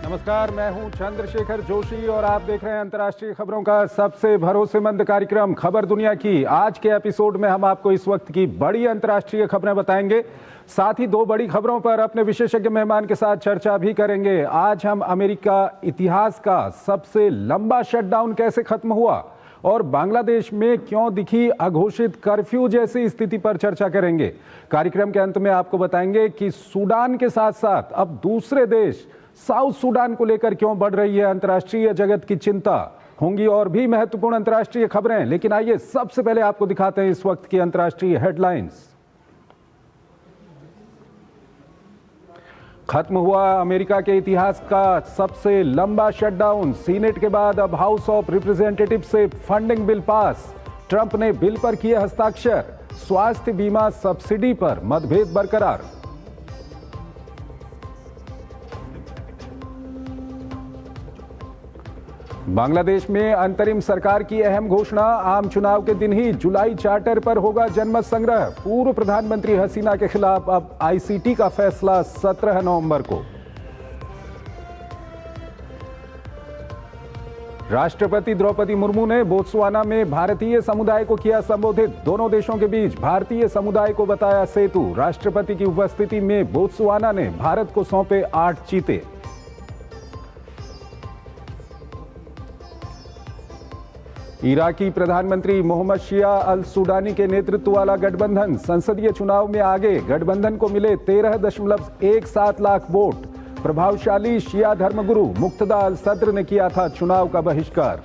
नमस्कार, मैं हूं चंद्रशेखर जोशी और आप देख रहे हैं अंतर्राष्ट्रीय खबरों का सबसे भरोसेमंद कार्यक्रम खबर दुनिया की। आज के एपिसोड में हम आपको इस वक्त की बड़ी अंतर्राष्ट्रीय खबरें बताएंगे, साथ ही दो बड़ी खबरों पर अपने विशेषज्ञ मेहमान के साथ चर्चा भी करेंगे। आज हम अमेरिका इतिहास का सबसे लंबा शटडाउन कैसे खत्म हुआ और बांग्लादेश में क्यों दिखी अघोषित कर्फ्यू जैसी स्थिति पर चर्चा करेंगे। कार्यक्रम के अंत में आपको बताएंगे कि सूडान के साथ साथ अब दूसरे देश साउथ सूडान को लेकर क्यों बढ़ रही है अंतर्राष्ट्रीय जगत की चिंता। होंगी और भी महत्वपूर्ण अंतर्राष्ट्रीय खबरें, लेकिन आइए सबसे पहले आपको दिखाते हैं इस वक्त की अंतर्राष्ट्रीय हेडलाइंस। खत्म हुआ अमेरिका के इतिहास का सबसे लंबा शटडाउन। सीनेट के बाद अब हाउस ऑफ रिप्रेजेंटेटिव से फंडिंग बिल पास। ट्रंप ने बिल पर किए हस्ताक्षर। स्वास्थ्य बीमा सब्सिडी पर मतभेद बरकरार। बांग्लादेश में अंतरिम सरकार की अहम घोषणा। आम चुनाव के दिन ही जुलाई चार्टर पर होगा जनमत संग्रह। पूर्व प्रधानमंत्री हसीना के खिलाफ अब आईसीटी का फैसला 17 नवंबर को। राष्ट्रपति द्रौपदी मुर्मू ने बोत्सवाना में भारतीय समुदाय को किया संबोधित। दोनों देशों के बीच भारतीय समुदाय को बताया सेतु। राष्ट्रपति की उपस्थिति में बोत्सवाना ने भारत को सौंपे 8 चीते। इराकी प्रधानमंत्री मोहम्मद शिया अल सुडानी के नेतृत्व वाला गठबंधन संसदीय चुनाव में आगे। गठबंधन को मिले 13.17 लाख वोट। प्रभावशाली शिया धर्मगुरु मुक्तदा अल सद्र ने किया था चुनाव का बहिष्कार।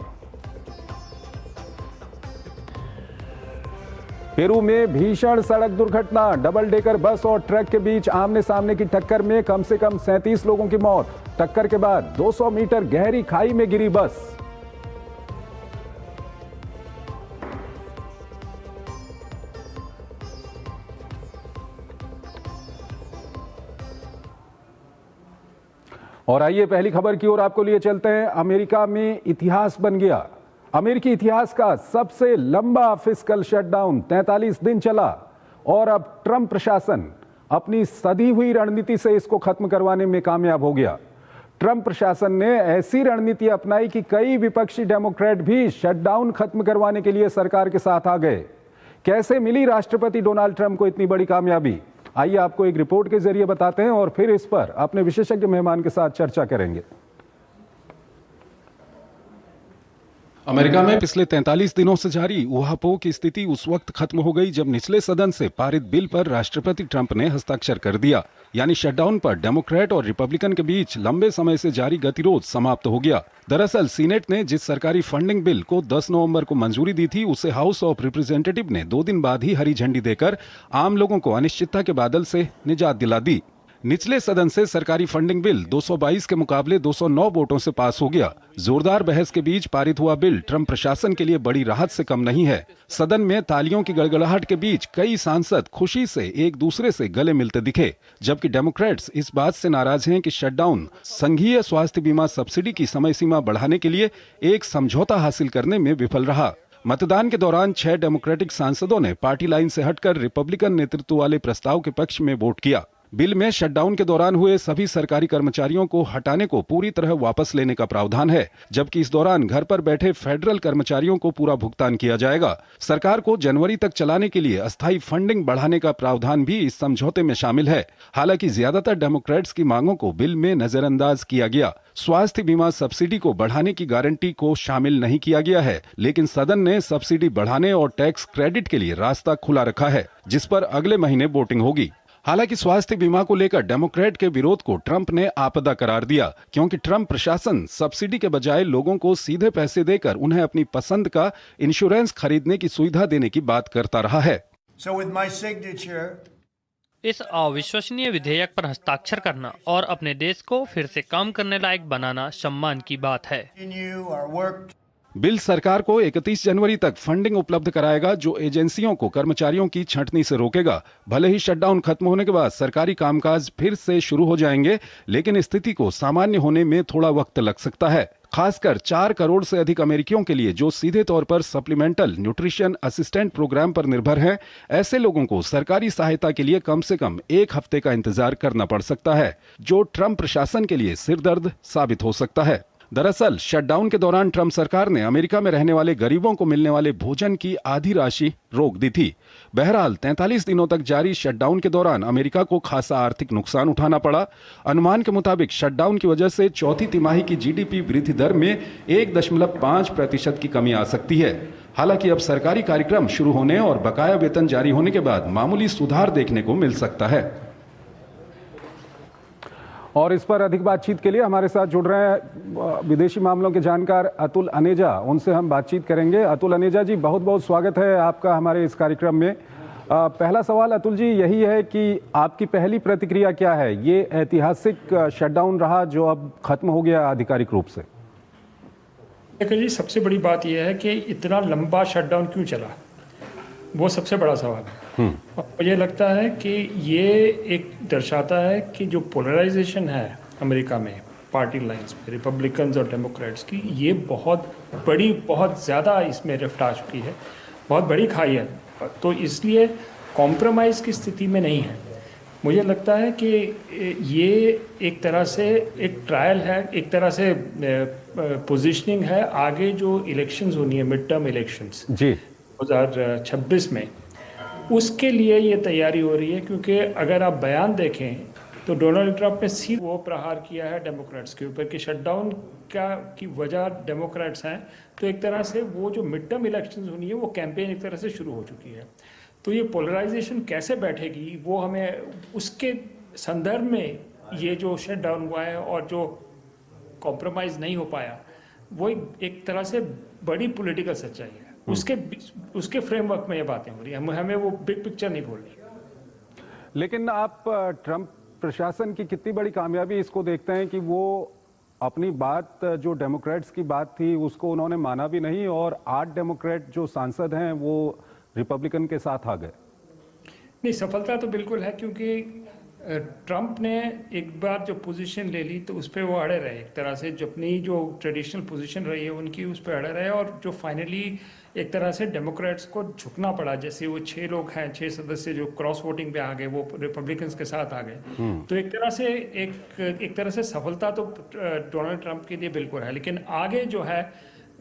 पेरू में भीषण सड़क दुर्घटना। डबल डेकर बस और ट्रक के बीच आमने सामने की टक्कर में कम से कम 37 लोगों की मौत। टक्कर के बाद 200 मीटर गहरी खाई में गिरी बस। और आइए पहली खबर की ओर आपको लिए चलते हैं। अमेरिका में इतिहास बन गया। अमेरिकी इतिहास का सबसे लंबा फिस्कल शटडाउन 43 दिन चला और अब ट्रंप प्रशासन अपनी सधी हुई रणनीति से इसको खत्म करवाने में कामयाब हो गया। ट्रंप प्रशासन ने ऐसी रणनीति अपनाई कि कई विपक्षी डेमोक्रेट भी शटडाउन खत्म करवाने के लिए सरकार के साथ आ गए। कैसे मिली राष्ट्रपति डोनाल्ड ट्रंप को इतनी बड़ी कामयाबी, आइए आपको एक रिपोर्ट के जरिए बताते हैं और फिर इस पर अपने विशेषज्ञ मेहमान के साथ चर्चा करेंगे। अमेरिका में पिछले 43 दिनों से जारी ऊहापोह की स्थिति उस वक्त खत्म हो गई जब निचले सदन से पारित बिल पर राष्ट्रपति ट्रंप ने हस्ताक्षर कर दिया। यानी शटडाउन पर डेमोक्रेट और रिपब्लिकन के बीच लंबे समय से जारी गतिरोध समाप्त हो गया। दरअसल सीनेट ने जिस सरकारी फंडिंग बिल को 10 नवंबर को मंजूरी दी थी, उसे हाउस ऑफ रिप्रेजेंटेटिव ने 2 दिन बाद ही हरी झंडी देकर आम लोगों को अनिश्चितता के बादल से निजात दिला दी। निचले सदन से सरकारी फंडिंग बिल 222 के मुकाबले 209 वोटों से पास हो गया। जोरदार बहस के बीच पारित हुआ बिल ट्रंप प्रशासन के लिए बड़ी राहत से कम नहीं है। सदन में तालियों की गड़गड़ाहट के बीच कई सांसद खुशी से एक दूसरे से गले मिलते दिखे, जबकि डेमोक्रेट्स इस बात से नाराज हैं कि शटडाउन संघीय स्वास्थ्य बीमा सब्सिडी की समय सीमा बढ़ाने के लिए एक समझौता हासिल करने में विफल रहा। मतदान के दौरान 6 डेमोक्रेटिक सांसदों ने पार्टी लाइन से हटकर रिपब्लिकन नेतृत्व वाले प्रस्ताव के पक्ष में वोट किया। बिल में शटडाउन के दौरान हुए सभी सरकारी कर्मचारियों को हटाने को पूरी तरह वापस लेने का प्रावधान है, जबकि इस दौरान घर पर बैठे फेडरल कर्मचारियों को पूरा भुगतान किया जाएगा। सरकार को जनवरी तक चलाने के लिए अस्थायी फंडिंग बढ़ाने का प्रावधान भी इस समझौते में शामिल है। हालांकि ज्यादातर डेमोक्रेट्स की मांगों को बिल में नजरअंदाज किया गया। स्वास्थ्य बीमा सब्सिडी को बढ़ाने की गारंटी को शामिल नहीं किया गया है, लेकिन सदन ने सब्सिडी बढ़ाने और टैक्स क्रेडिट के लिए रास्ता खुला रखा है, जिस पर अगले महीने वोटिंग होगी। हालांकि स्वास्थ्य बीमा को लेकर डेमोक्रेट के विरोध को ट्रंप ने आपदा करार दिया, क्योंकि ट्रंप प्रशासन सब्सिडी के बजाय लोगों को सीधे पैसे देकर उन्हें अपनी पसंद का इंश्योरेंस खरीदने की सुविधा देने की बात करता रहा है। इस अविश्वसनीय विधेयक पर हस्ताक्षर करना और अपने देश को फिर से काम करने लायक बनाना सम्मान की बात है। बिल सरकार को 31 जनवरी तक फंडिंग उपलब्ध कराएगा, जो एजेंसियों को कर्मचारियों की छंटनी से रोकेगा। भले ही शटडाउन खत्म होने के बाद सरकारी कामकाज फिर से शुरू हो जाएंगे, लेकिन स्थिति को सामान्य होने में थोड़ा वक्त लग सकता है। खासकर 4 करोड़ से अधिक अमेरिकियों के लिए जो सीधे तौर पर सप्लीमेंटल न्यूट्रिशन असिस्टेंट प्रोग्राम पर निर्भर हैं, ऐसे लोगों को सरकारी सहायता के लिए कम से कम 1 हफ्ते का इंतजार करना पड़ सकता है, जो ट्रंप प्रशासन के लिए सिरदर्द साबित हो सकता है। दरअसल शटडाउन के दौरान ट्रंप सरकार ने अमेरिका में रहने वाले गरीबों को मिलने वाले भोजन की आधी राशि रोक दी थी। बहरहाल 43 दिनों तक जारी शटडाउन के दौरान अमेरिका को खासा आर्थिक नुकसान उठाना पड़ा। अनुमान के मुताबिक शटडाउन की वजह से चौथी तिमाही की जीडीपी वृद्धि दर में 1.5% की कमी आ सकती है। हालांकि अब सरकारी कार्यक्रम शुरू होने और बकाया वेतन जारी होने के बाद मामूली सुधार देखने को मिल सकता है। और इस पर अधिक बातचीत के लिए हमारे साथ जुड़ रहे हैं विदेशी मामलों के जानकार अतुल अनेजा। उनसे हम बातचीत करेंगे। अतुल अनेजा जी, बहुत बहुत स्वागत है आपका हमारे इस कार्यक्रम में। पहला सवाल अतुल जी यही है कि आपकी पहली प्रतिक्रिया क्या है? ये ऐतिहासिक शटडाउन रहा जो अब खत्म हो गया आधिकारिक रूप से। देखिए जी, सबसे बड़ी बात यह है कि इतना लंबा शटडाउन क्यों चला, वो सबसे बड़ा सवाल है। और मुझे लगता है कि ये एक दर्शाता है कि जो पोलराइजेशन है अमेरिका में पार्टी लाइंस में रिपब्लिकन्स और डेमोक्रेट्स की, ये बहुत बड़ी, बहुत ज़्यादा इसमें रिफ्ट आ चुकी है, बहुत बड़ी खाई है। तो इसलिए कॉम्प्रोमाइज़ की स्थिति में नहीं है। मुझे लगता है कि ये एक तरह से एक ट्रायल है, एक तरह से पोजीशनिंग है आगे जो इलेक्शंस होनी है, मिड टर्म इलेक्शंस जी 2026 में, उसके लिए ये तैयारी हो रही है। क्योंकि अगर आप बयान देखें तो डोनाल्ड ट्रंप ने सीधे वो प्रहार किया है डेमोक्रेट्स के ऊपर कि शटडाउन की वजह डेमोक्रेट्स हैं। तो एक तरह से वो जो मिड टर्म इलेक्शंस होनी है वो कैंपेन एक तरह से शुरू हो चुकी है। तो ये पोलराइजेशन कैसे बैठेगी, वो हमें उसके संदर्भ में ये जो शटडाउन हुआ है और जो कॉम्प्रोमाइज़ नहीं हो पाया, वो एक तरह से बड़ी पॉलिटिकल सच्चाई है। उसके फ्रेमवर्क में ये बातें हो रही हैं, हमें वो बिग पिक्चर नहीं बोलनी। लेकिन आप ट्रंप प्रशासन की कितनी बड़ी कामयाबी इसको देखते हैं कि वो अपनी बात जो डेमोक्रेट्स की बात थी उसको उन्होंने माना भी नहीं और 8 डेमोक्रेट जो सांसद हैं वो रिपब्लिकन के साथ आ गए। नहीं, सफलता तो बिल्कुल है, क्योंकि ट्रंप ने एक बार जो पोजीशन ले ली तो उस पर वो अड़े रहे। एक तरह से जो अपनी जो ट्रेडिशनल पोजीशन रही है उनकी, उस पर अड़े रहे और जो फाइनली एक तरह से डेमोक्रेट्स को झुकना पड़ा। जैसे वो 6 लोग हैं, 6 सदस्य जो क्रॉस वोटिंग पे आ गए, वो रिपब्लिकन्स के साथ आ गए। तो एक तरह से एक तरह से सफलता तो डोनाल्ड ट्रंप के लिए बिल्कुल है। लेकिन आगे जो है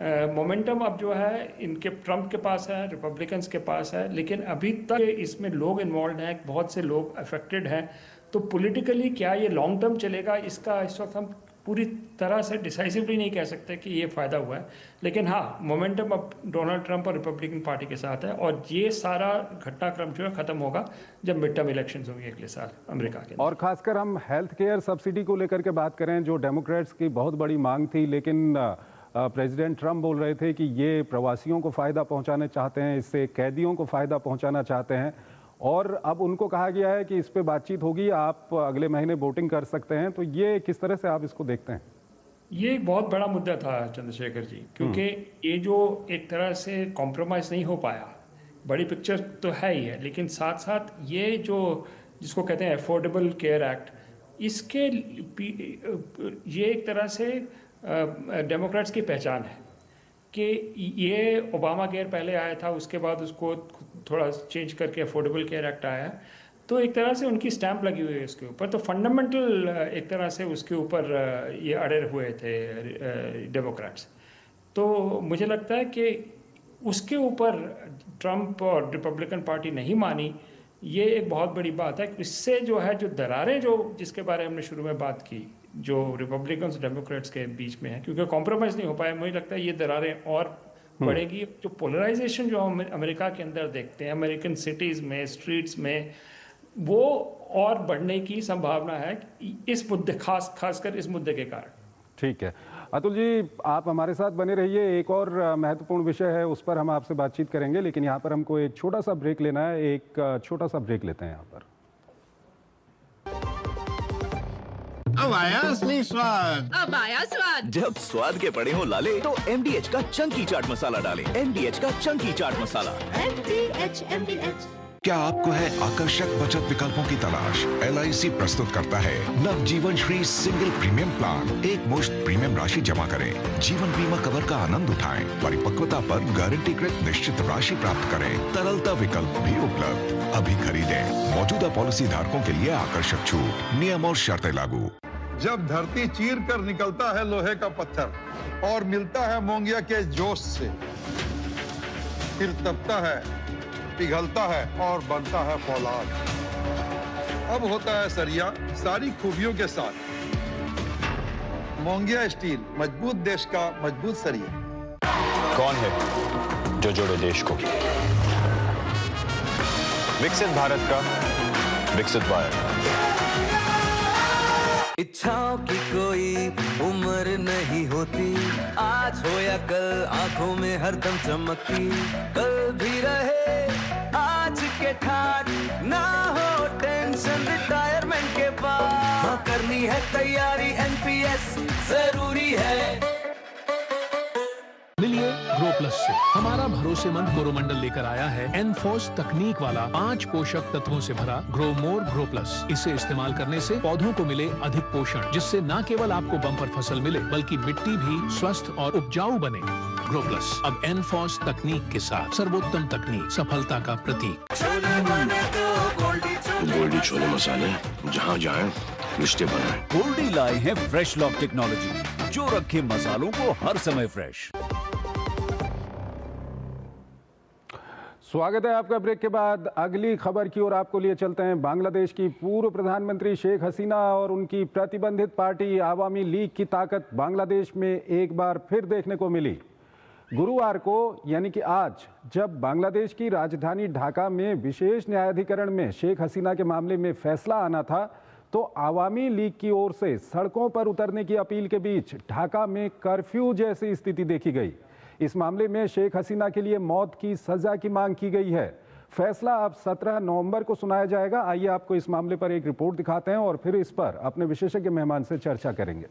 मोमेंटम अब जो है इनके ट्रंप के पास है, रिपब्लिकन्स के पास है। लेकिन अभी तक इसमें लोग इन्वॉल्व हैं, बहुत से लोग अफेक्टेड हैं। तो पॉलिटिकली क्या ये लॉन्ग टर्म चलेगा, इसका इस वक्त हम पूरी तरह से डिसाइसिवली नहीं कह सकते कि ये फ़ायदा हुआ है। लेकिन हाँ, मोमेंटम अब डोनाल्ड ट्रंप और रिपब्लिकन पार्टी के साथ है और ये सारा घटनाक्रम जो है ख़त्म होगा जब मिड टर्म इलेक्शंस होंगे अगले साल अमेरिका के। और खासकर हम हेल्थ केयर सब्सिडी को लेकर के बात करें, जो डेमोक्रेट्स की बहुत बड़ी मांग थी, लेकिन प्रेसिडेंट ट्रंप बोल रहे थे कि ये प्रवासियों को फ़ायदा पहुंचाना चाहते हैं, इससे कैदियों को फ़ायदा पहुंचाना चाहते हैं। और अब उनको कहा गया है कि इस पे बातचीत होगी, आप अगले महीने वोटिंग कर सकते हैं। तो ये किस तरह से आप इसको देखते हैं? ये एक बहुत बड़ा मुद्दा था चंद्रशेखर जी, क्योंकि ये जो एक तरह से कॉम्प्रोमाइज़ नहीं हो पाया, बड़ी पिक्चर तो है ही है, लेकिन साथ साथ ये जो जिसको कहते हैं अफोर्डेबल केयर एक्ट, इसके ये एक तरह से डेमोक्रेट्स की पहचान है कि ये ओबामा केयर पहले आया था, उसके बाद उसको थोड़ा चेंज करके अफोर्डेबल केयर एक्ट आया। तो एक तरह से उनकी स्टैंप लगी हुई है उसके ऊपर। तो फंडामेंटल एक तरह से उसके ऊपर ये अड़े हुए थे डेमोक्रेट्स। तो मुझे लगता है कि उसके ऊपर ट्रंप और रिपब्लिकन पार्टी नहीं मानी, ये एक बहुत बड़ी बात है। इससे जो है जो दरारें जो जिसके बारे में हमने शुरू में बात की, जो रिपब्लिकन्स और डेमोक्रेट्स के बीच में है, क्योंकि कॉम्प्रोमाइज़ नहीं हो पाया, मुझे लगता है ये दरारें और बढ़ेगी। जो पोलराइजेशन जो हम अमेरिका के अंदर देखते हैं, अमेरिकन सिटीज़ में, स्ट्रीट्स में, वो और बढ़ने की संभावना है इस मुद्दे खासकर इस मुद्दे के कारण। ठीक है अतुल जी, आप हमारे साथ बने रहिए। एक और महत्वपूर्ण विषय है, उस पर हम आपसे बातचीत करेंगे, लेकिन यहाँ पर हमको एक छोटा सा ब्रेक लेना है। एक छोटा सा ब्रेक लेते हैं यहाँ पर। अब आया असली स्वाद। अब आया स्वाद। जब स्वाद के पड़े हो लाले तो MDH का चंकी चाट मसाला डालें। MDH का चंकी चाट मसाला। MDH क्या आपको है आकर्षक बचत विकल्पों की तलाश? LIC प्रस्तुत करता है नवजीवन श्री सिंगल प्रीमियम प्लान। एक मुश्त प्रीमियम राशि जमा करें, जीवन बीमा कवर का आनंद उठाएं, परिपक्वता पर गारंटीकृत निश्चित राशि प्राप्त करें, तरलता विकल्प भी उपलब्ध। अभी खरीदें। मौजूदा पॉलिसी धारकों के लिए आकर्षक छूट, नियम और शर्तें लागू। जब धरती चीर कर निकलता है लोहे का पत्थर और मिलता है मोंगिया के जोश से, फिर तपता है, पिघलता है और बनता है फौलाद। अब होता है सरिया सारी खूबियों के साथ। मोंगिया स्टील, मजबूत देश का मजबूत सरिया। कौन है जो जोड़े देश को? विकसित भारत का विकसित भारत। इच्छाओं की कोई उम्र नहीं होती, आज हो या कल आंखों में हरदम चमकती, कल भी रहे आज के ठाट, ना हो टेंशन रिटायरमेंट के बाद, हाँ करनी है तैयारी NPS जरूरी है। मिलिए ग्रो प्लस से। हमारा भरोसेमंद कोरोमंडल लेकर आया है एनफोर्स तकनीक वाला 5 पोषक तत्वों से भरा ग्रो मोर ग्रो प्लस। इसे इस्तेमाल करने से पौधों को मिले अधिक पोषण, जिससे न केवल आपको बम्पर फसल मिले बल्कि मिट्टी भी स्वस्थ और उपजाऊ बने। ग्रो प्लस अब एनफोर्स तकनीक के साथ सर्वोत्तम तकनीक, सफलता का प्रतीक। गोल्डी छोले मसाले, जहाँ जाए रिश्ते बनाए। गोल्डी लाए हैं फ्रेश लॉक टेक्नोलॉजी, जो रखे मसालों को हर समय फ्रेश। स्वागत है आपका। ब्रेक के बाद अगली खबर की ओर आपको लिए चलते हैं। बांग्लादेश की पूर्व प्रधानमंत्री शेख हसीना और उनकी प्रतिबंधित पार्टी आवामी लीग की ताकत बांग्लादेश में एक बार फिर देखने को मिली। गुरुवार को यानी कि आज, जब बांग्लादेश की राजधानी ढाका में विशेष न्यायाधिकरण में शेख हसीना के मामले में फैसला आना था, तो आवामी लीग की ओर से सड़कों पर उतरने की अपील के बीच ढाका में कर्फ्यू जैसी स्थिति देखी गई। इस मामले में शेख हसीना के लिए मौत की सजा की मांग की गई है। फैसला अब 17 नवंबर को सुनाया जाएगा। आइए आपको इस मामले पर एक रिपोर्ट दिखाते हैं और फिर इस पर अपने विशेषज्ञ मेहमान से चर्चा करेंगे।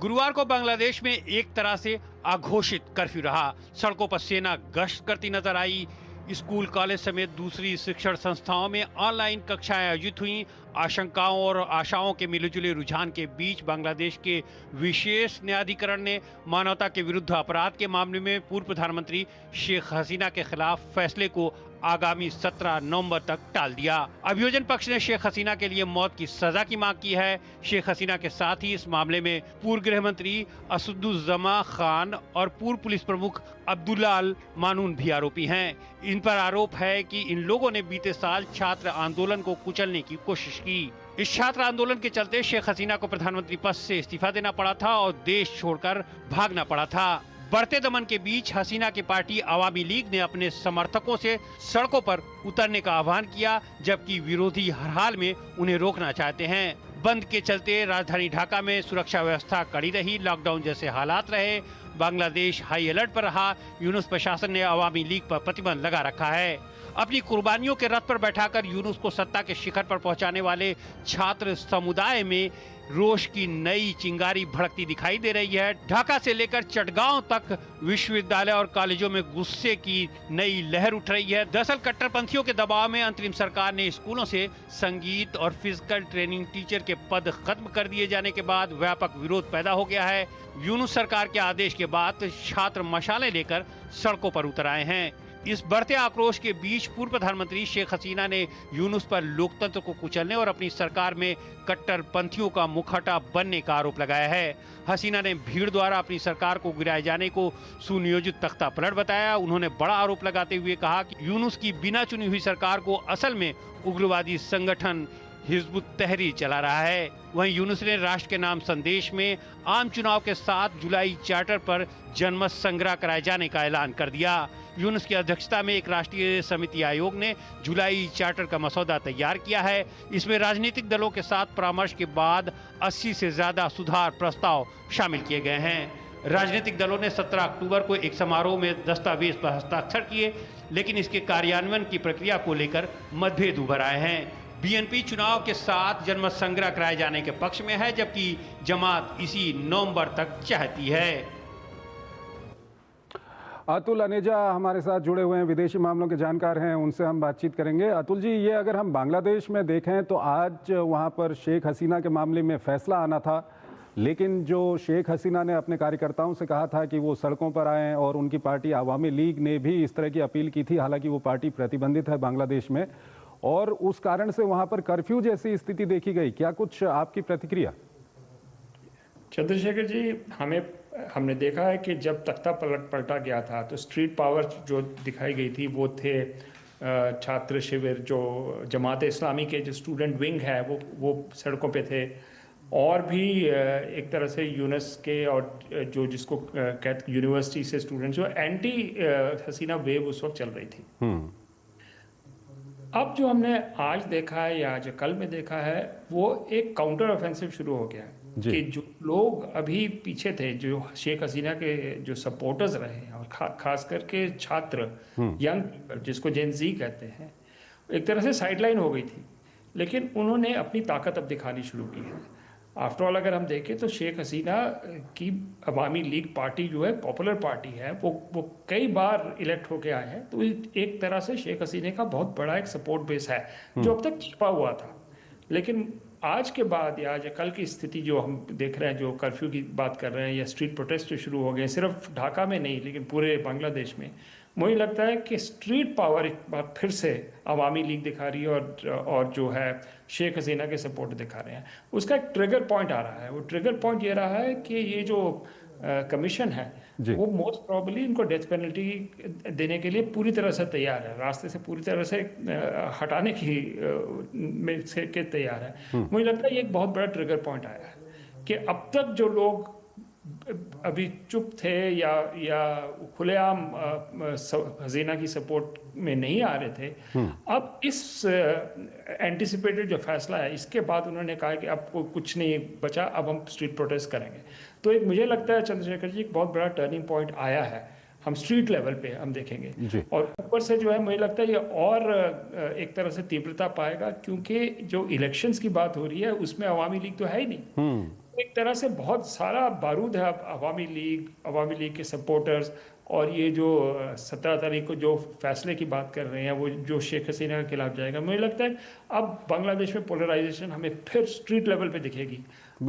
गुरुवार को बांग्लादेश में एक तरह से अघोषित कर्फ्यू रहा। सड़कों पर सेना गश्त करती नजर आई। स्कूल, कॉलेज समेत दूसरी शिक्षण संस्थाओं में ऑनलाइन कक्षाएं आयोजित हुई। आशंकाओं और आशाओं के मिलेजुले रुझान के बीच बांग्लादेश के विशेष न्यायाधिकरण ने मानवता के विरुद्ध अपराध के मामले में पूर्व प्रधानमंत्री शेख हसीना के खिलाफ फैसले को आगामी 17 नवंबर तक टाल दिया। अभियोजन पक्ष ने शेख हसीना के लिए मौत की सजा की मांग की है। शेख हसीना के साथ ही इस मामले में पूर्व गृह मंत्री असदुज्जमा खान और पूर्व पुलिस प्रमुख अब्दुल्ला अल मानून भी आरोपी हैं। इन पर आरोप है कि इन लोगों ने बीते साल छात्र आंदोलन को कुचलने की कोशिश की। इस छात्र आंदोलन के चलते शेख हसीना को प्रधानमंत्री पद से इस्तीफा देना पड़ा था और देश छोड़कर भागना पड़ा था। बढ़ते दमन के बीच हसीना की पार्टी आवामी लीग ने अपने समर्थकों से सड़कों पर उतरने का आह्वान किया, जबकि विरोधी हर हाल में उन्हें रोकना चाहते हैं। बंद के चलते राजधानी ढाका में सुरक्षा व्यवस्था कड़ी रही, लॉकडाउन जैसे हालात रहे। बांग्लादेश हाई अलर्ट पर रहा। यूनुस प्रशासन ने आवामी लीग पर प्रतिबंध लगा रखा है। अपनी कुर्बानियों के रथ पर बैठाकर यूनुस को सत्ता के शिखर पर पहुंचाने वाले छात्र समुदाय में रोष की नई चिंगारी भड़कती दिखाई दे रही है। ढाका से लेकर चटगांव तक विश्वविद्यालय और कॉलेजों में गुस्से की नई लहर उठ रही है। दरअसल कट्टरपंथियों के दबाव में अंतरिम सरकार ने स्कूलों से संगीत और फिजिकल ट्रेनिंग टीचर के पद खत्म कर दिए जाने के बाद व्यापक विरोध पैदा हो गया है। यूनुस सरकार के आदेश के बाद छात्र मशालें लेकर सड़कों पर उतर आए हैं। इस बढ़ते आक्रोश के बीच पूर्व प्रधानमंत्री शेख हसीना ने यूनुस पर लोकतंत्र को कुचलने और अपनी सरकार में कट्टरपंथियों का मुखौटा बनने का आरोप लगाया है। हसीना ने भीड़ द्वारा अपनी सरकार को गिराए जाने को सुनियोजित तख्ता पलट बताया। उन्होंने बड़ा आरोप लगाते हुए कहा कि यूनुस की बिना चुनी हुई सरकार को असल में उग्रवादी संगठन हिजबुत तहरीर चला रहा है। वहीं यूनुस ने राष्ट्र के नाम संदेश में आम चुनाव के 7 जुलाई चार्टर पर जनमत संग्रह कराए जाने का ऐलान कर दिया। यूनुस की अध्यक्षता में एक राष्ट्रीय समिति आयोग ने जुलाई चार्टर का मसौदा तैयार किया है। इसमें राजनीतिक दलों के साथ परामर्श के बाद 80 से ज्यादा सुधार प्रस्ताव शामिल किए गए हैं। राजनीतिक दलों ने 17 अक्टूबर को एक समारोह में दस्तावेज पर हस्ताक्षर किए, लेकिन इसके कार्यान्वयन की प्रक्रिया को लेकर मतभेद उभर आए हैं। बीएनपी चुनाव के साथ जनमत संग्रह कराए जाने के पक्ष में है, जबकि जमात इसी नवंबर तक चाहती है। अतुल अनेजा हमारे साथ जुड़े हुए हैं, विदेशी मामलों के जानकार हैं, उनसे हम बातचीत करेंगे। अतुल जी, ये अगर हम बांग्लादेश में देखें तो आज वहाँ पर शेख हसीना के मामले में फैसला आना था, लेकिन जो शेख हसीना ने अपने कार्यकर्ताओं से कहा था कि वो सड़कों पर आएँ, और उनकी पार्टी आवामी लीग ने भी इस तरह की अपील की थी, हालांकि वो पार्टी प्रतिबंधित है बांग्लादेश में, और उस कारण से वहाँ पर कर्फ्यू जैसी स्थिति देखी गई। क्या कुछ आपकी प्रतिक्रिया? चंद्रशेखर जी, हमने देखा है कि जब तख्ता पलटा गया था तो स्ट्रीट पावर जो दिखाई गई थी वो थे छात्र शिविर, जो जमात इस्लामी के जो स्टूडेंट विंग है वो सड़कों पे थे, और भी एक तरह से यूनस के और जो जिसको कहते यूनिवर्सिटी से स्टूडेंट, जो एंटी हसीना वेव उस वक्त चल रही थी। अब जो हमने आज देखा है या आज कल में देखा है, वो एक काउंटर ऑफेंसिव शुरू हो गया है कि जो लोग अभी पीछे थे, जो शेख हसीना के जो सपोर्टर्स रहे, और खास करके छात्र, यंग पीपल जिसको जेन ज़ी कहते हैं, एक तरह से साइडलाइन हो गई थी, लेकिन उन्होंने अपनी ताकत अब दिखानी शुरू की है। आफ्टर ऑल अगर हम देखें तो शेख हसीना की अवामी लीग पार्टी जो है पॉपुलर पार्टी है, वो कई बार इलेक्ट होके आए हैं, तो एक तरह से शेख हसीना का बहुत बड़ा एक सपोर्ट बेस है जो अब तक छिपा हुआ था। लेकिन आज के बाद या आज कल की स्थिति जो हम देख रहे हैं, जो कर्फ्यू की बात कर रहे हैं या स्ट्रीट प्रोटेस्ट जो शुरू हो गए, सिर्फ ढाका में नहीं लेकिन पूरे बांग्लादेश में, मुझे लगता है कि स्ट्रीट पावर एक बार फिर से अवामी लीग दिखा रही है और जो है शेख हसीना के सपोर्ट दिखा रहे हैं। उसका एक ट्रिगर पॉइंट आ रहा है। वो ट्रिगर पॉइंट ये रहा है कि ये जो कमीशन है वो मोस्ट प्रॉबली इनको डेथ पेनल्टी देने के लिए पूरी तरह से तैयार है, रास्ते से पूरी तरह से हटाने की में से के तैयार है। मुझे लगता है ये एक बहुत बड़ा ट्रिगर पॉइंट आया है कि अब तक जो लोग अभी चुप थे या खुलेआम हसीना की सपोर्ट में नहीं आ रहे थे, अब इस एंटिसिपेटेड जो फैसला है, इसके बाद उन्होंने कहा कि अब कुछ नहीं बचा, अब हम स्ट्रीट प्रोटेस्ट करेंगे। तो एक मुझे लगता है चंद्रशेखर जी, एक बहुत बड़ा टर्निंग पॉइंट आया है, हम स्ट्रीट लेवल पे हम देखेंगे, और ऊपर से जो है मुझे लगता है ये और एक तरह से तीव्रता पाएगा, क्योंकि जो इलेक्शंस की बात हो रही है उसमें अवामी लीग तो है ही नहीं। एक तरह से बहुत सारा बारूद है अवामी लीग के सपोर्टर्स, और ये जो 17 तारीख को जो फैसले की बात कर रहे हैं वो जो शेख हसीना के खिलाफ जाएगा, मुझे लगता है अब बांग्लादेश में पोलराइजेशन हमें फिर स्ट्रीट लेवल पे दिखेगी।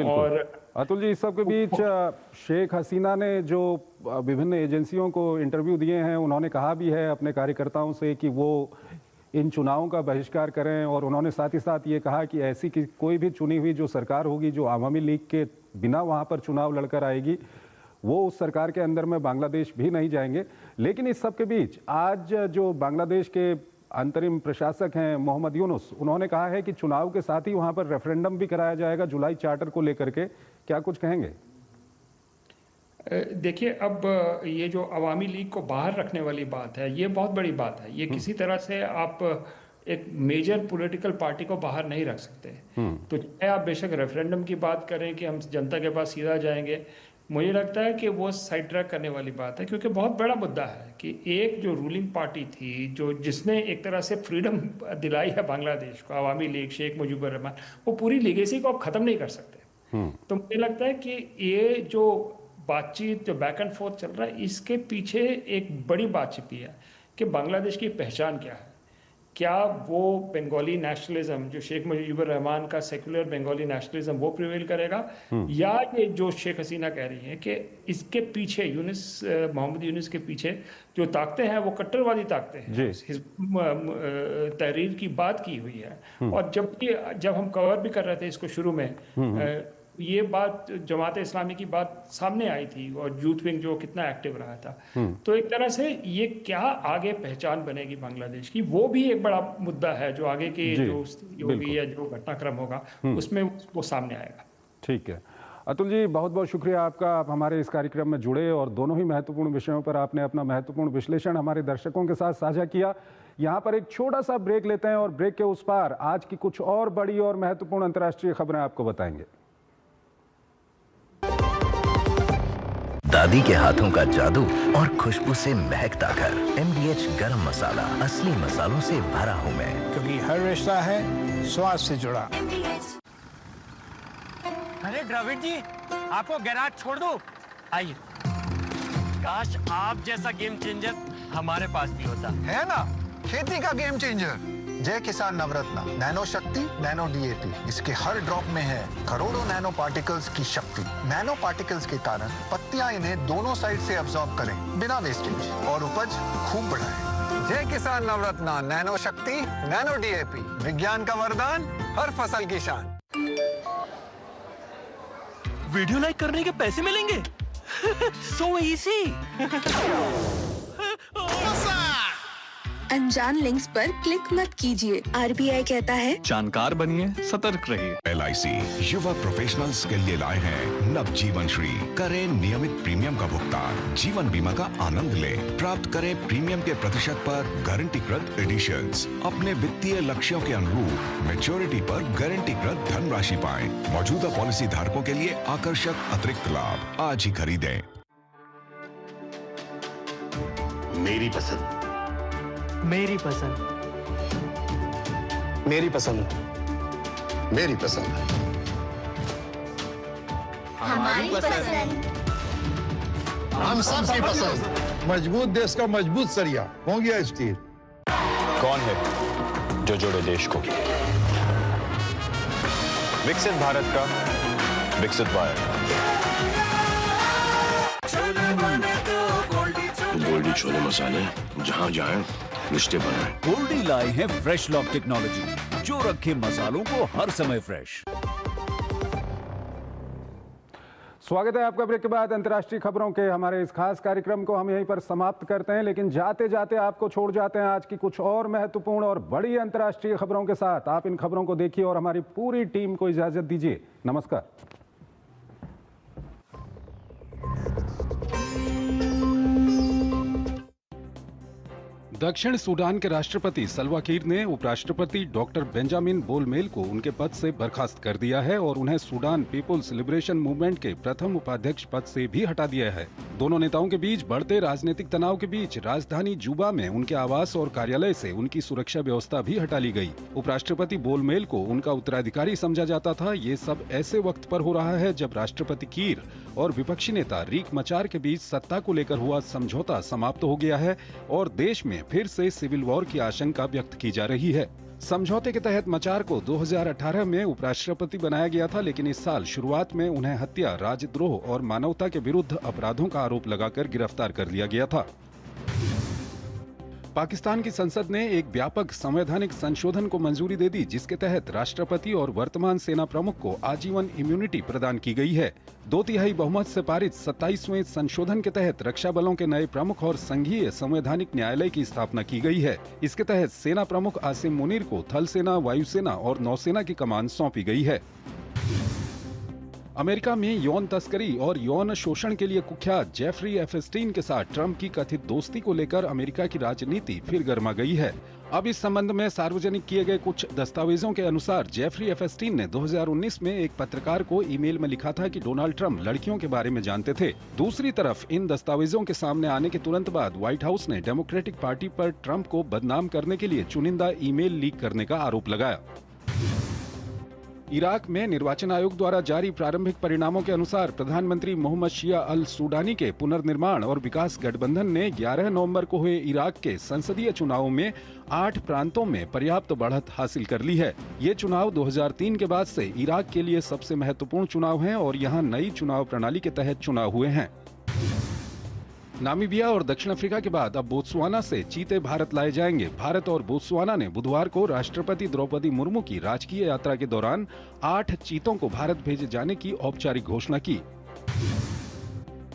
और अतुल जी, इस सब के बीच शेख हसीना ने जो विभिन्न एजेंसियों को इंटरव्यू दिए हैं, उन्होंने कहा भी है अपने कार्यकर्ताओं से कि वो इन चुनावों का बहिष्कार करें, और उन्होंने साथ ही साथ ये कहा कि ऐसी कोई भी चुनी हुई जो सरकार होगी जो अवामी लीग के बिना वहाँ पर चुनाव लड़कर आएगी, वो उस सरकार के अंदर में बांग्लादेश भी नहीं जाएंगे। लेकिन इस सब के बीच आज जो बांग्लादेश के अंतरिम प्रशासक हैं मोहम्मद यूनुस, उन्होंने कहा है कि चुनाव के साथ ही वहाँ पर रेफरेंडम भी कराया जाएगा जुलाई चार्टर को लेकर के। क्या कुछ कहेंगे? देखिए, अब ये जो अवामी लीग को बाहर रखने वाली बात है, ये बहुत बड़ी बात है। ये किसी तरह से आप एक मेजर पॉलिटिकल पार्टी को बाहर नहीं रख सकते। तो चाहे आप बेशक रेफरेंडम की बात करें कि हम जनता के पास सीधा जाएंगे, मुझे लगता है कि वो साइड ट्रैक करने वाली बात है, क्योंकि बहुत बड़ा मुद्दा है कि एक जो रूलिंग पार्टी थी, जो जिसने एक तरह से फ्रीडम दिलाई है बांग्लादेश को, अवामी लीग, शेख मुजीबुर रहमान, वो पूरी लीगेसी को आप ख़त्म नहीं कर सकते। तो मुझे लगता है कि ये जो बातचीत, जो बैक एंड फोर्थ चल रहा है, इसके पीछे एक बड़ी बात छिपी है कि बांग्लादेश की पहचान क्या है। क्या वो बंगाली नेशनलिज्म, जो शेख मुजीबुर रहमान का सेकुलर बंगाली नेशनलिज्म, वो प्रिवेल करेगा, या ये जो शेख हसीना कह रही है कि इसके पीछे मोहम्मद यूनुस के पीछे जो ताकतें हैं वो कट्टरवादी ताकतें हैं, तहरीर की बात की हुई है। और जब हम कवर भी कर रहे थे इसको शुरू में, ये बात जमात इस्लामी की बात सामने आई थी, और यूथ विंग जो कितना एक्टिव रहा था। तो एक तरह से ये क्या आगे पहचान बनेगी बांग्लादेश की, वो भी एक बड़ा मुद्दा है, जो आगे की जो स्थिति होगी या जो घटनाक्रम होगा उसमें वो सामने आएगा। ठीक है अतुल जी, बहुत बहुत शुक्रिया आपका, आप हमारे इस कार्यक्रम में जुड़े और दोनों ही महत्वपूर्ण विषयों पर आपने अपना महत्वपूर्ण विश्लेषण हमारे दर्शकों के साथ साझा किया। यहाँ पर एक छोटा सा ब्रेक लेते हैं, और ब्रेक के उस पार आज की कुछ और बड़ी और महत्वपूर्ण अंतर्राष्ट्रीय खबरें आपको बताएंगे। दादी के हाथों का जादू और खुशबू से महकता घर। MDH गरम मसाला, असली मसालों से भरा हूँ मैं, क्योंकि हर रिश्ता है स्वाद से जुड़ा। अरे द्रविड़ जी, आपको गैराज छोड़ दो, आइए। काश आप जैसा गेम चेंजर हमारे पास भी होता। है ना, खेती का गेम चेंजर जय किसान नवरत्न नैनो शक्ति नैनो डीएपी। इसके हर ड्रॉप में है करोड़ों नैनो पार्टिकल्स की शक्ति। नैनो पार्टिकल्स के कारण पत्तियां इन्हें दोनों साइड से अब्सॉर्ब करें बिना वेस्टेज और उपज खूब बढ़ाएं। जय किसान नवरत्न नैनो शक्ति नैनो डीएपी, विज्ञान का वरदान, हर फसल की शान। वीडियो लाइक करने के पैसे मिलेंगे? So easy। अनजान लिंक्स पर क्लिक मत कीजिए। आरबीआई कहता है जानकार बनिए, सतर्क रहिए। LIC युवा प्रोफेशनल्स के लिए लाए हैं नवजीवन श्री। करें नियमित प्रीमियम का भुगतान, जीवन बीमा का आनंद लें, प्राप्त करें प्रीमियम के प्रतिशत पर गारंटीकृत एडिशंस। अपने वित्तीय लक्ष्यों के अनुरूप मैच्योरिटी पर गारंटीकृत धनराशि पाएं। मौजूदा पॉलिसी धारकों के लिए आकर्षक अतिरिक्त लाभ। आज ही खरीदें। मेरी पसंद, मेरी पसंद, मेरी पसंद, मेरी पसंद, हमारी पसंद, हम सबकी पसंद। मजबूत देश का मजबूत सरिया हो गया स्टील। कौन है जो जोड़े देश को? विकसित भारत का विकसित भारत। गोल्डी छोले मसाले, जहां जाएं रिश्ते बनाएं। गोल्डी लाए हैं फ्रेश लॉक टेक्नोलॉजी, जो रखे मसालों को हर समय फ्रेश। स्वागत है आपका। ब्रेक के बाद अंतर्राष्ट्रीय खबरों के हमारे इस खास कार्यक्रम को हम यहीं पर समाप्त करते हैं, लेकिन जाते जाते आपको छोड़ जाते हैं आज की कुछ और महत्वपूर्ण और बड़ी अंतर्राष्ट्रीय खबरों के साथ। आप इन खबरों को देखिए और हमारी पूरी टीम को इजाजत दीजिए। नमस्कार। दक्षिण सूडान के राष्ट्रपति सल्वा किर ने उपराष्ट्रपति डॉक्टर बेंजामिन बोलमेल को उनके पद से बर्खास्त कर दिया है और उन्हें सूडान पीपुल्स लिबरेशन मूवमेंट के प्रथम उपाध्यक्ष पद से भी हटा दिया है। दोनों नेताओं के बीच बढ़ते राजनीतिक तनाव के बीच राजधानी जुबा में उनके आवास और कार्यालय से उनकी सुरक्षा व्यवस्था भी हटा ली गई। उपराष्ट्रपति बोलमेल को उनका उत्तराधिकारी समझा जाता था। ये सब ऐसे वक्त पर हो रहा है जब राष्ट्रपति किर और विपक्षी नेता रीक मचार के बीच सत्ता को लेकर हुआ समझौता समाप्त हो गया है और देश में फिर से सिविल वॉर की आशंका व्यक्त की जा रही है। समझौते के तहत मचार को 2018 में उपराष्ट्रपति बनाया गया था, लेकिन इस साल शुरुआत में उन्हें हत्या, राजद्रोह और मानवता के विरुद्ध अपराधों का आरोप लगाकर गिरफ्तार कर लिया गया था। पाकिस्तान की संसद ने एक व्यापक संवैधानिक संशोधन को मंजूरी दे दी, जिसके तहत राष्ट्रपति और वर्तमान सेना प्रमुख को आजीवन इम्यूनिटी प्रदान की गई है। 2/3 बहुमत से पारित 27वें संशोधन के तहत रक्षा बलों के नए प्रमुख और संघीय संवैधानिक न्यायालय की स्थापना की गई है। इसके तहत सेना प्रमुख आसिम मुनीर को थल सेना, वायुसेना और नौसेना की कमान सौंपी गई है। अमेरिका में यौन तस्करी और यौन शोषण के लिए कुख्यात जेफरी एफस्टीन के साथ ट्रंप की कथित दोस्ती को लेकर अमेरिका की राजनीति फिर गर्मा गई है। अब इस संबंध में सार्वजनिक किए गए कुछ दस्तावेजों के अनुसार जेफरी एफस्टीन ने 2019 में एक पत्रकार को ईमेल में लिखा था कि डोनाल्ड ट्रंप लड़कियों के बारे में जानते थे। दूसरी तरफ इन दस्तावेजों के सामने आने के तुरंत बाद व्हाइट हाउस ने डेमोक्रेटिक पार्टी पर ट्रंप को बदनाम करने के लिए चुनिंदा ईमेल लीक करने का आरोप लगाया। इराक में निर्वाचन आयोग द्वारा जारी प्रारंभिक परिणामों के अनुसार प्रधानमंत्री मोहम्मद शिया अल सूडानी के पुनर्निर्माण और विकास गठबंधन ने 11 नवंबर को हुए इराक के संसदीय चुनावों में 8 प्रांतों में पर्याप्त बढ़त हासिल कर ली है। ये चुनाव 2003 के बाद से इराक के लिए सबसे महत्वपूर्ण चुनाव हैं और यहाँ नई चुनाव प्रणाली के तहत चुनाव हुए हैं। नामीबिया और दक्षिण अफ्रीका के बाद अब बोत्सवाना से चीते भारत लाए जाएंगे। भारत और बोत्सवाना ने बुधवार को राष्ट्रपति द्रौपदी मुर्मू की राजकीय यात्रा के दौरान 8 चीतों को भारत भेजे जाने की औपचारिक घोषणा की।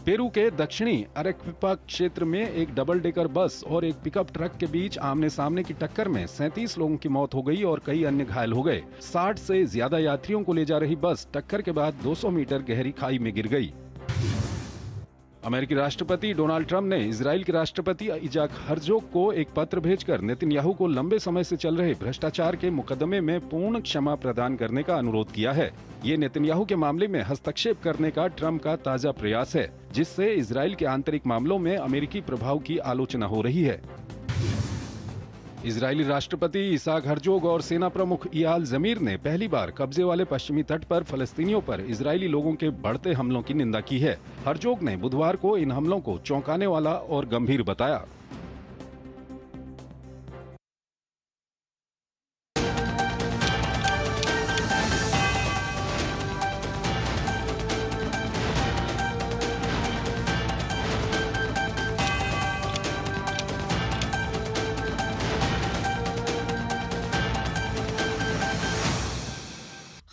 पेरू के दक्षिणी अरेक्विपा क्षेत्र में एक डबल डेकर बस और एक पिकअप ट्रक के बीच आमने सामने की टक्कर में 37 लोगों की मौत हो गई और कई अन्य घायल हो गए। 60 से ज्यादा यात्रियों को ले जा रही बस टक्कर के बाद 200 मीटर गहरी खाई में गिर गई। अमेरिकी राष्ट्रपति डोनाल्ड ट्रंप ने इजराइल के राष्ट्रपति इजाक हर्जोग को एक पत्र भेजकर नेतन्याहू को लंबे समय से चल रहे भ्रष्टाचार के मुकदमे में पूर्ण क्षमा प्रदान करने का अनुरोध किया है। ये नेतन्याहू के मामले में हस्तक्षेप करने का ट्रंप का ताजा प्रयास है, जिससे इजराइल के आंतरिक मामलों में अमेरिकी प्रभाव की आलोचना हो रही है। इजरायली राष्ट्रपति इसाक हर्जोग और सेना प्रमुख इयाल जमीर ने पहली बार कब्जे वाले पश्चिमी तट पर फलस्तीनियों पर इजरायली लोगों के बढ़ते हमलों की निंदा की है। हर्जोग ने बुधवार को इन हमलों को चौंकाने वाला और गंभीर बताया।